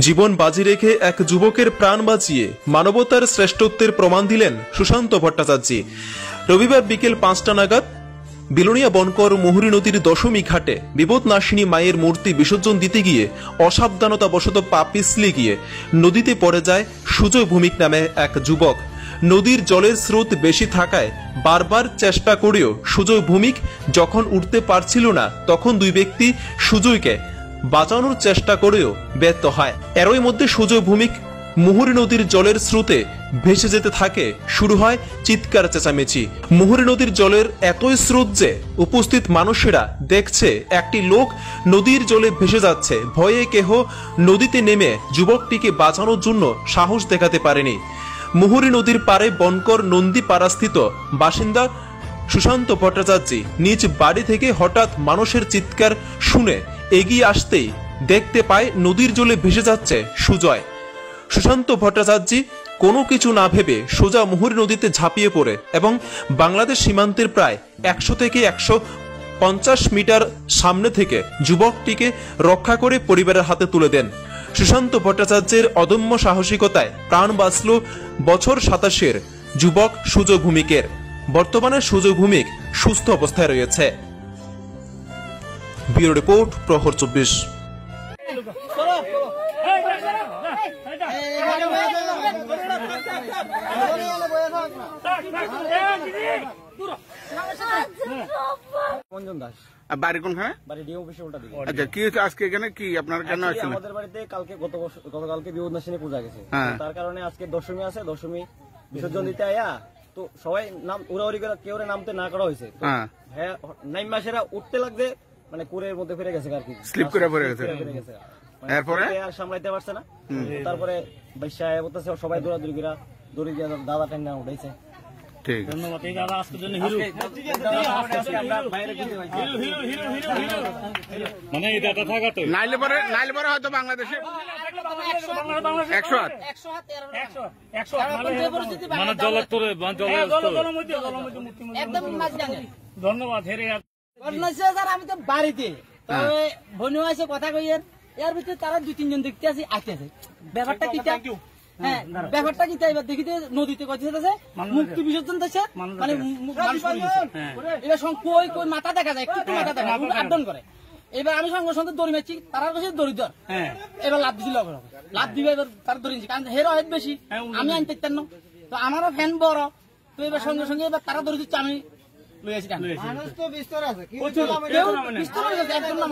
জীবন বাজি রেখে এক যুবকের প্রাণ বাঁচিয়ে মানবতার শ্রেষ্ঠত্বের প্রমাণ দিলেন সুশান্ত ভট্টাচার্য। রবিবার বিকেল ৫টা নাগাদ বিলোনিয়া বনকর মুহুরী নদীর দশমী ঘাটে বিপদনাশিনী মায়ের মূর্তি বিসর্জন দিতে গিয়ে অসাবধানতাবশত পা পিছলে গিয়ে নদীতে পড়ে যায় সুজয় ভৌমিক নামে এক যুবক। নদীর জলের স্রোত বেশি থাকায় বারবার চেষ্টা করেও সুজয় ভৌমিক যখন উঠতে পারছিল না, তখন দুই ব্যক্তি সুজয়কে বাঁচানোর চেষ্টা করেও ব্যর্থ হয়। এরই মধ্যে সুজয় ভৌমিক মুহুরী নদীর জলের স্রোতে ভেসে যেতে থাকে। শুরু হয় চিৎকার চেঁচামেচি। মুহুরী নদীর জলের এতই স্রোত যে উপস্থিত মানুষেরা দেখছে একটি লোক নদীর জলে ভেসে যাচ্ছে। ভয়ে কেহ নদীতে নেমে যুবকটিকে বাঁচানোর জন্য সাহস দেখাতে পারেনি। মুহুরী নদীর পারে বনকর নন্দীপাড়াস্থিত বাসিন্দা সুশান্ত ভট্টাচার্য নিজ বাড়ি থেকে হঠাৎ মানুষের চিৎকার শুনে এগিয়ে আসতেই দেখতে পায় নদীর জলে ভেসে যাচ্ছে সুজয়। সুশান্ত ভট্টাচার্য কোনো কিছু না ভেবে সোজা মুহুরী নদীতে ঝাঁপিয়ে পড়ে এবং বাংলাদেশ সীমান্তের প্রায় ১০০ থেকে ১৫০ মিটার সামনে থেকে যুবকটিকে রক্ষা করে পরিবারের হাতে তুলে দেন। সুশান্ত ভট্টাচার্যের অদম্য সাহসিকতায় প্রাণ বাঁচল বছর ২৭-এর যুবক সুজয় ভৌমিকের। বর্তমানে সুজয় ভৌমিক সুস্থ অবস্থায় রয়েছে। ব্যুরো রিপোর্ট, প্রহর ২৪। বাড়ি কোনখানে? বাড়ি ডিএম অফিসে উল্টা দিকে। আচ্ছা, কি হচ্ছে আজকে এখানে? কি আপনার কেন আসছেন? আমাদের বাড়িতে গতকালকে বিপদনাশিনী পূজা গেছে, তার কারণে আজকে দশমী আছে, দশমী বিসর্জন দিতে আয়া তো সবাই নাম উড়াউড়ি করে কেউ নামতে না করা হয়েছে। হ্যাঁ, নাইম মাসেরা উঠতে লাগবে মানে কুড়ের মধ্যে ফিরে গেছে আর কি, স্লিপ করে পড়ে গেছে। এরপরে আর সামলাইতে পারছে না। তারপরে বাইশা বলতেছে সবাই দৌড়াদৌড়ি করে দড়ি দিয়ে দাদা টেন উঠাইছে। ঠিক, ধন্যবাদ। এই দাদা আজকের জন্য হিরো। আমরা বাইরে ঘুরতে পাইছি মানে এই দাদা থাকা তো নাইলে পরে হয়তো বাংলাদেশে 100 মানে জলস্তরে একদম ধন্যবাদ। আমি তো বাড়িতে তবে বনু আছে কথা কইয়ের এর ভিতরে তারা ২-৩ জন দেখতে আসি আসতেছে। ব্যাপারটা কি? হ্যাঁ, ব্যাপারটা কি? এবার দেখিতে নদীতে কথা মুক্তি বিসর্জন দিচ্ছে মানে এবার কই কই মাথা দেখা যায়, একটু মাথা দেখা আবদন করে। এবার আমি সঙ্গে সঙ্গে দড়ি মারছি, তারা কাছে দড়িদর এবার লাভ দিছিল, লাভ দিবে এবার তার দড়িছি কারণ হেরো হেদ বেশি, আমি আনতে পারতাম না। তো আমারও ফ্যান বড়, তো এবার সঙ্গে সঙ্গে এবার তারা দড়ি দিচ্ছে, আমি লই আসি। মানুষ তো বিস্তর আছে, একদম নাম